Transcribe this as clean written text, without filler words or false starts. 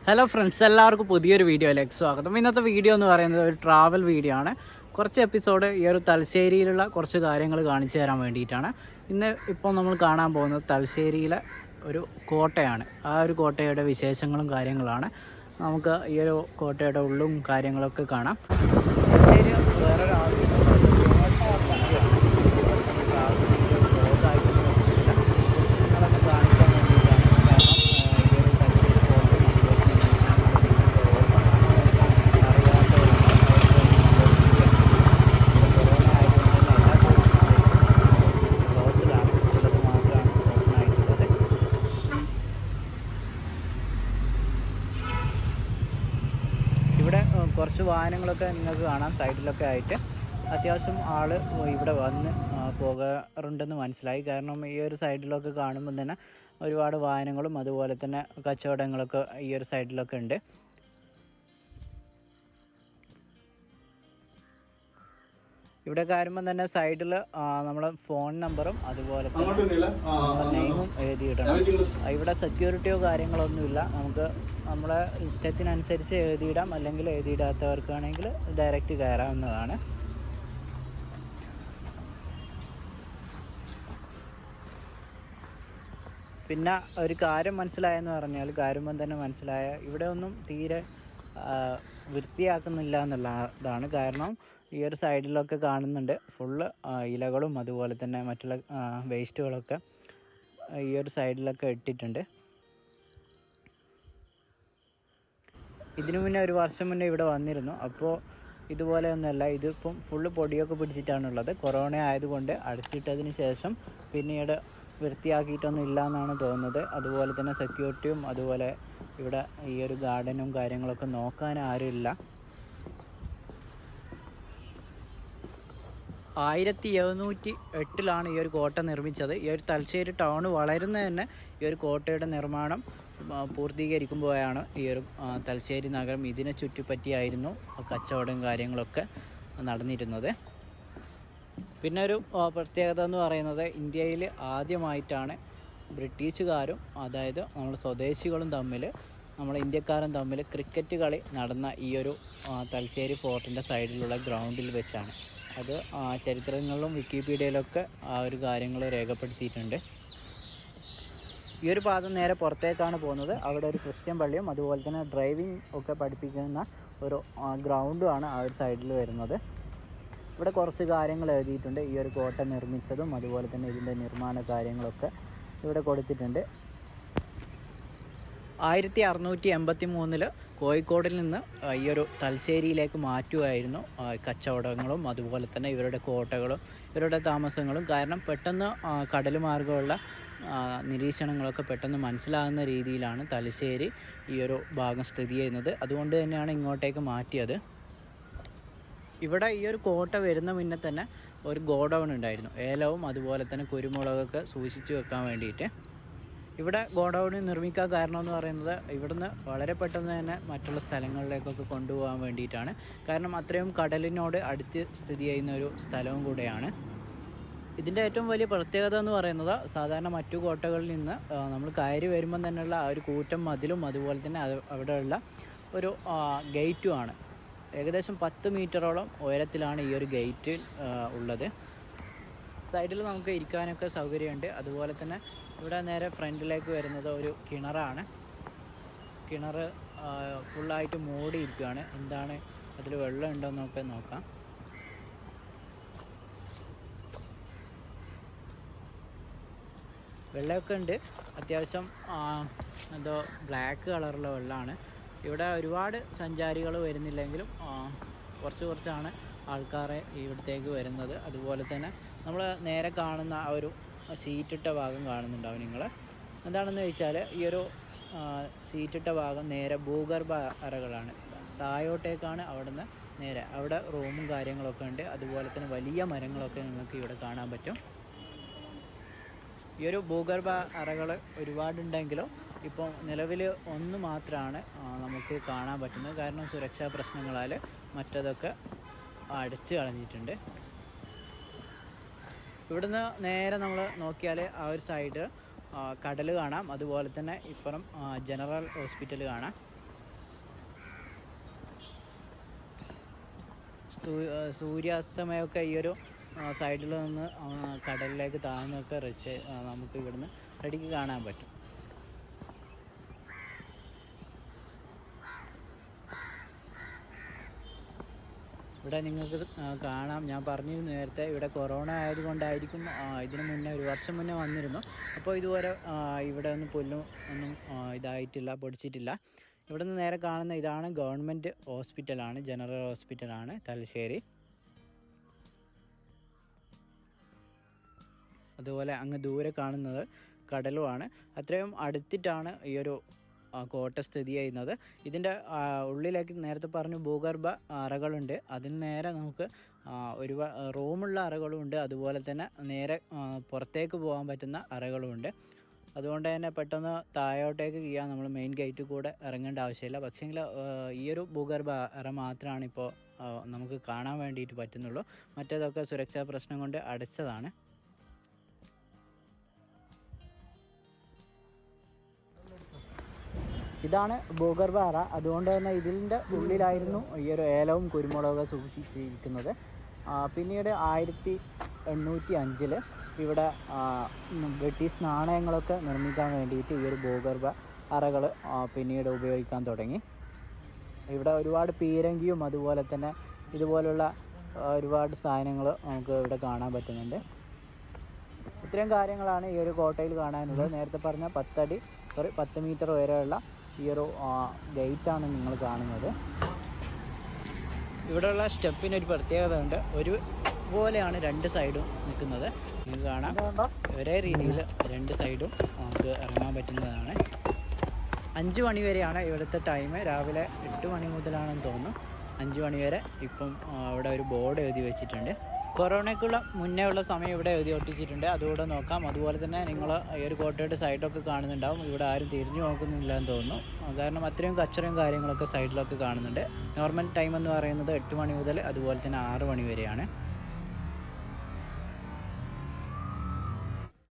Hello friends, എല്ലാവർക്കും പുതിയൊരു വീഡിയോയിലേക്ക് സ്വാഗതം. ഇന്നത്തെ വീഡിയോ എന്ന് പറയുന്നത് ഒരു ട്രാവൽ വീഡിയോ ആണ്. കുറച്ച് എപ്പിസോഡ് ഈ ഒരു തലശ്ശേരിയിലുള്ള കുറച്ച് കാര്യങ്ങൾ കാണിച്ചു തരാൻ വേണ്ടിയിട്ടാണ്. ഇപ്പോൾ നമ്മൾ കാണാൻ പോകുന്നത് തലശ്ശേരിയിലെ ഒരു കോട്ടയാണ്. ആ ഒരു കോട്ടയുടെ വിശേഷങ്ങളും കാര്യങ്ങളാണ്. നമുക്ക് ഈ ഒരു കോട്ടയുടെ ഉള്ളും കാര്യങ്ങളൊക്കെ കാണാം. തലശ്ശേരി വേറൊരു ഇവിടെ കുറച്ച് വാഹനങ്ങളൊക്കെ നിങ്ങൾക്ക് കാണാം. സൈഡിലൊക്കെ ആയിട്ട് അത്യാവശ്യം ആൾ ഇവിടെ വന്ന് പോകാറുണ്ടെന്ന് മനസ്സിലായി. കാരണം ഈ ഒരു സൈഡിലൊക്കെ കാണുമ്പോൾ തന്നെ ഒരുപാട് വാഹനങ്ങളും അതുപോലെ തന്നെ കച്ചവടങ്ങളൊക്കെ ഈ ഒരു സൈഡിലൊക്കെ ഉണ്ട്. ഇവിടെ കാര്യമ്പോൾ തന്നെ സൈഡിൽ നമ്മളെ ഫോൺ നമ്പറും അതുപോലെ തന്നെ നെയിമും എഴുതിയിടണം. ഇവിടെ സെക്യൂരിറ്റിയോ കാര്യങ്ങളൊന്നുമില്ല. നമുക്ക് നമ്മളെ ഇഷ്ടത്തിനനുസരിച്ച് എഴുതിയിടാം, അല്ലെങ്കിൽ എഴുതിയിടാത്തവർക്കാണെങ്കിൽ ഡയറക്റ്റ് കയറാവുന്നതാണ്. പിന്നെ ഒരു കാര്യം മനസ്സിലായെന്ന് പറഞ്ഞാൽ കാര്യമ്പോൾ തന്നെ മനസ്സിലായ ഇവിടെ ഒന്നും തീരെ വൃത്തിയാക്കുന്നില്ല എന്നുള്ളതാണ്. കാരണം ഈ ഒരു സൈഡിലൊക്കെ കാണുന്നുണ്ട് ഫുള്ള് ഇലകളും അതുപോലെ തന്നെ മറ്റുള്ള വേസ്റ്റുകളൊക്കെ ഈ ഒരു സൈഡിലൊക്കെ ഇട്ടിട്ടുണ്ട്. ഇതിനു മുന്നേ ഒരു വർഷം മുന്നേ ഇവിടെ വന്നിരുന്നു. അപ്പോൾ ഇതുപോലെയൊന്നുമല്ല, ഇതിപ്പം ഫുള്ള് പൊടിയൊക്കെ പിടിച്ചിട്ടാണുള്ളത്. കൊറോണ ആയതുകൊണ്ട് അടച്ചിട്ടതിന് ശേഷം പിന്നീട് വൃത്തിയാക്കിയിട്ടൊന്നും ഇല്ല എന്നാണ് തോന്നുന്നത്. അതുപോലെ തന്നെ സെക്യൂരിറ്റിയും അതുപോലെ ഇവിടെ ഈ ഒരു ഗാർഡനും കാര്യങ്ങളൊക്കെ നോക്കാൻ ആരുമില്ല. 1708 ഈ ഒരു കോട്ട നിർമ്മിച്ചത്. ഈ ഒരു തലശ്ശേരി ടൗൺ വളരുന്നത് തന്നെ ഈ ഒരു കോട്ടയുടെ നിർമ്മാണം പൂർത്തീകരിക്കുമ്പോഴാണ് ഈ ഒരു തലശ്ശേരി നഗരം ഇതിനെ ചുറ്റിപ്പറ്റിയായിരുന്നു കച്ചവടം കാര്യങ്ങളൊക്കെ നടന്നിരുന്നത്. പിന്നെ ഒരു പ്രത്യേകത എന്ന് പറയുന്നത് ഇന്ത്യയിൽ ആദ്യമായിട്ടാണ് ബ്രിട്ടീഷുകാരും അതായത് നമ്മൾ സ്വദേശികളും തമ്മിൽ നമ്മൾ ഇന്ത്യക്കാരും തമ്മിൽ ക്രിക്കറ്റ് കളി നടന്ന ഈ ഒരു തലശ്ശേരി ഫോർട്ടിൻ്റെ സൈഡിലുള്ള ഗ്രൗണ്ടിൽ വെച്ചാണ്. അത് ചരിത്രങ്ങളിലും വിക്കിപീഡിയയിലൊക്കെ ആ ഒരു കാര്യങ്ങൾ രേഖപ്പെടുത്തിയിട്ടുണ്ട്. ഈ ഒരു പാദം നേരെ പുറത്തേക്കാണ് പോകുന്നത്. അവിടെ ഒരു ക്രിസ്ത്യൻ പള്ളിയും അതുപോലെ തന്നെ ഡ്രൈവിംഗ് ഒക്കെ പഠിപ്പിക്കുന്ന ഒരു ഗ്രൗണ്ടുമാണ് ആ ഒരു സൈഡിൽ വരുന്നത്. ഇവിടെ കുറച്ച് കാര്യങ്ങൾ എഴുതിയിട്ടുണ്ട്. ഈ ഒരു കോട്ട നിർമ്മിച്ചതും അതുപോലെ തന്നെ ഇതിൻ്റെ നിർമ്മാണ കാര്യങ്ങളൊക്കെ ഇവിടെ കൊടുത്തിട്ടുണ്ട്. 1683 കോഴിക്കോടിൽ നിന്ന് ഈ ഒരു തലശ്ശേരിയിലേക്ക് മാറ്റുകയായിരുന്നു കച്ചവടങ്ങളും അതുപോലെ തന്നെ ഇവരുടെ കോട്ടകളും ഇവരുടെ താമസങ്ങളും. കാരണം പെട്ടെന്ന് കടൽ മാർഗമുള്ള നിരീക്ഷണങ്ങളൊക്കെ പെട്ടെന്ന് മനസ്സിലാകുന്ന രീതിയിലാണ് തലശ്ശേരി ഈ ഒരു ഭാഗം സ്ഥിതി ചെയ്യുന്നത്. അതുകൊണ്ട് തന്നെയാണ് ഇങ്ങോട്ടേക്ക് മാറ്റിയത്. ഇവിടെ ഈ ഒരു കോട്ട വരുന്ന മുന്നേ തന്നെ ഒരു ഗോഡൗൺ ഉണ്ടായിരുന്നു. ഏലവും അതുപോലെ തന്നെ കുരുമുളകൊക്കെ സൂക്ഷിച്ചു വെക്കാൻ വേണ്ടിയിട്ട്. ഇവിടെ ഗോഡൗൺ നിർമ്മിക്കാൻ കാരണം എന്ന് പറയുന്നത് ഇവിടുന്ന് വളരെ പെട്ടെന്ന് തന്നെ മറ്റുള്ള സ്ഥലങ്ങളിലേക്കൊക്കെ കൊണ്ടുപോകാൻ വേണ്ടിയിട്ടാണ്. കാരണം അത്രയും കടലിനോട് അടുത്ത് സ്ഥിതി ചെയ്യുന്ന ഒരു സ്ഥലവും കൂടെയാണ്. ഇതിൻ്റെ ഏറ്റവും വലിയ പ്രത്യേകത എന്ന് പറയുന്നത് സാധാരണ മറ്റു കോട്ടകളിൽ നിന്ന് നമ്മൾ കയറി വരുമ്പം തന്നെയുള്ള ആ ഒരു കൂറ്റൻ മതിലും അതുപോലെ തന്നെ അവിടെയുള്ള ഒരു ഗേറ്റുമാണ്. ഏകദേശം 10 മീറ്ററോളം ഉയരത്തിലാണ് ഈ ഒരു ഗേറ്റ് ഉള്ളത്. സൈഡിൽ നമുക്ക് ഇരിക്കാനൊക്കെ സൗകര്യമുണ്ട്. അതുപോലെ തന്നെ ഇവിടെ നേരെ ഫ്രണ്ടിലേക്ക് വരുന്നത് ഒരു കിണറാണ്. കിണർ ഫുള്ളായിട്ട് മൂടിയിരിക്കുകയാണ്. എന്താണ് അതിൽ വെള്ളം ഉണ്ടോയെന്നൊക്കെ നോക്കാം. വെള്ളമൊക്കെ ഉണ്ട്. അത്യാവശ്യം എന്തോ ബ്ലാക്ക് കളറുള്ള വെള്ളമാണ്. ഇവിടെ ഒരുപാട് സഞ്ചാരികൾ വരുന്നില്ലെങ്കിലും കുറച്ചാണ് ആൾക്കാരെ ഇവിടത്തേക്ക് വരുന്നത്. അതുപോലെ തന്നെ നമ്മൾ നേരെ കാണുന്ന ആ ഒരു സീറ്റിട്ട ഭാഗം കാണുന്നുണ്ടാവും നിങ്ങൾ. എന്താണെന്ന് ചോദിച്ചാൽ ഈ ഒരു സീറ്റിട്ട ഭാഗം നേരെ ഭൂഗർഭ അറകളാണ്. താഴോട്ടേക്കാണ് അവിടുന്ന് നേരെ അവിടെ റൂമും കാര്യങ്ങളൊക്കെ ഉണ്ട്. അതുപോലെ തന്നെ വലിയ മരങ്ങളൊക്കെ നിങ്ങൾക്ക് ഇവിടെ കാണാൻ പറ്റും. ഈ ഒരു ഭൂഗർഭ അറകൾ ഒരുപാടുണ്ടെങ്കിലും ഇപ്പോൾ നിലവിൽ ഒന്ന് മാത്രമാണ് നമുക്ക് കാണാൻ പറ്റുന്നത്. കാരണം സുരക്ഷാ പ്രശ്നങ്ങളാൽ മറ്റതൊക്കെ അടച്ചു കളഞ്ഞിട്ടുണ്ട്. ഇവിടുന്ന് നേരെ നമ്മൾ നോക്കിയാൽ ആ ഒരു സൈഡ് കടൽ കാണാം. അതുപോലെ തന്നെ ഇപ്പുറം ജനറൽ ഹോസ്പിറ്റൽ കാണാം. സൂര്യാസ്തമയമൊക്കെ ഈ ഒരു സൈഡിൽ നിന്ന് കടലിലേക്ക് താഴ്ന്നൊക്കെ നമുക്ക് ഇവിടുന്ന് റെഡിക്ക് കാണാൻ പറ്റും. ഇവിടെ നിങ്ങൾക്ക് കാണാം, ഞാൻ പറഞ്ഞിരുന്നു നേരത്തെ, ഇവിടെ കൊറോണ ആയതുകൊണ്ടായിരിക്കും ഇതിന് മുന്നേ 1 വർഷം മുന്നേ വന്നിരുന്നു. അപ്പോൾ ഇതുവരെ ഇവിടെ ഒന്നും പുല്ലും ഒന്നും ഇതായിട്ടില്ല, പൊടിച്ചിട്ടില്ല. ഇവിടെ നിന്ന് നേരെ കാണുന്ന ഇതാണ് ഗവൺമെൻറ് ഹോസ്പിറ്റലാണ്, ജനറൽ ഹോസ്പിറ്റലാണ് തലശ്ശേരി. അതുപോലെ അങ്ങ് ദൂരെ കാണുന്നത് കടലുമാണ്. അത്രയും അടുത്തിട്ടാണ് ഈ ഒരു കോട്ട സ്ഥിതി ചെയ്യുന്നത്. ഇതിൻ്റെ ഉള്ളിലേക്ക് നേരത്തെ പറഞ്ഞു ഭൂഗർഭ അറകളുണ്ട്. അതിന് നേരെ നമുക്ക് റൂമുള്ള അറകളുമുണ്ട്. അതുപോലെ തന്നെ നേരെ പുറത്തേക്ക് പോകാൻ പറ്റുന്ന അറകളുമുണ്ട്. അതുകൊണ്ട് തന്നെ പെട്ടെന്ന് താഴോട്ടേക്ക് ചെയ്യാൻ നമ്മൾ മെയിൻ ഗേറ്റിൽ കൂടെ ഇറങ്ങേണ്ട ആവശ്യമില്ല. പക്ഷേങ്കിൽ ഈ ഒരു ഭൂഗർഭ അറ മാത്രമാണ് ഇപ്പോൾ നമുക്ക് കാണാൻ വേണ്ടിയിട്ട് പറ്റുന്നുള്ളൂ. മറ്റേതൊക്കെ സുരക്ഷാ പ്രശ്നം കൊണ്ട് അടച്ചതാണ്. ഇതാണ് ഭൂഗർഭ അറ. അതുകൊണ്ട് തന്നെ ഇതിൻ്റെ ഉള്ളിലായിരുന്നു ഈ ഒരു ഏലവും കുരുമുളകൊക്കെ സൂക്ഷിച്ചിരിക്കുന്നത്. പിന്നീട് 1805 ഇവിടെ ബ്രിട്ടീഷ് നാണയങ്ങളൊക്കെ നിർമ്മിക്കാൻ വേണ്ടിയിട്ട് ഈ ഒരു ഭൂഗർഭ അറകൾ പിന്നീട് ഉപയോഗിക്കാൻ തുടങ്ങി. ഇവിടെ ഒരുപാട് പീരങ്കിയും അതുപോലെ തന്നെ ഇതുപോലുള്ള ഒരുപാട് സാധനങ്ങൾ നമുക്ക് ഇവിടെ കാണാൻ പറ്റുന്നുണ്ട്. ഇത്രയും കാര്യങ്ങളാണ് ഈ ഒരു കോട്ടയിൽ കാണാനുള്ളത്. നേരത്തെ പറഞ്ഞ 10 മീറ്റർ വരെയുള്ള ഈ ഒരു ഗേറ്റാണ് നിങ്ങൾ കാണുന്നത്. ഇവിടെയുള്ള സ്റ്റെപ്പിനൊരു പ്രത്യേകത ഉണ്ട്. ഒരുപോലെയാണ് 2 സൈഡും നിൽക്കുന്നത്. നിങ്ങൾക്ക് കാണാം, ഒരേ രീതിയിൽ 2 സൈഡും നമുക്ക് ഇറങ്ങാൻ പറ്റുന്നതാണ്. 5 മണി വരെയാണ് ഇവിടുത്തെ ടൈം. രാവിലെ 8 മണി മുതലാണെന്ന് തോന്നുന്നു, 5 മണി വരെ. ഇപ്പം അവിടെ ഒരു ബോർഡ് എഴുതി വെച്ചിട്ടുണ്ട്. കൊറോണയ്ക്കുള്ള മുന്നേ ഉള്ള സമയം ഇവിടെ എഴുതി ഒട്ടിച്ചിട്ടുണ്ട്, അതുകൂടെ നോക്കാം. അതുപോലെ തന്നെ നിങ്ങൾ ഈ ഒരു കോട്ടയുടെ സൈഡൊക്കെ കാണുന്നുണ്ടാവും. ഇവിടെ ആരും തിരിഞ്ഞു നോക്കുന്നില്ല എന്ന് തോന്നുന്നു, കാരണം അത്രയും കച്ചറയും കാര്യങ്ങളൊക്കെ സൈഡിലൊക്കെ കാണുന്നുണ്ട്. നോർമൽ ടൈം എന്ന് പറയുന്നത് 8 മണി മുതൽ അതുപോലെ തന്നെ 6 മണി വരെയാണ്.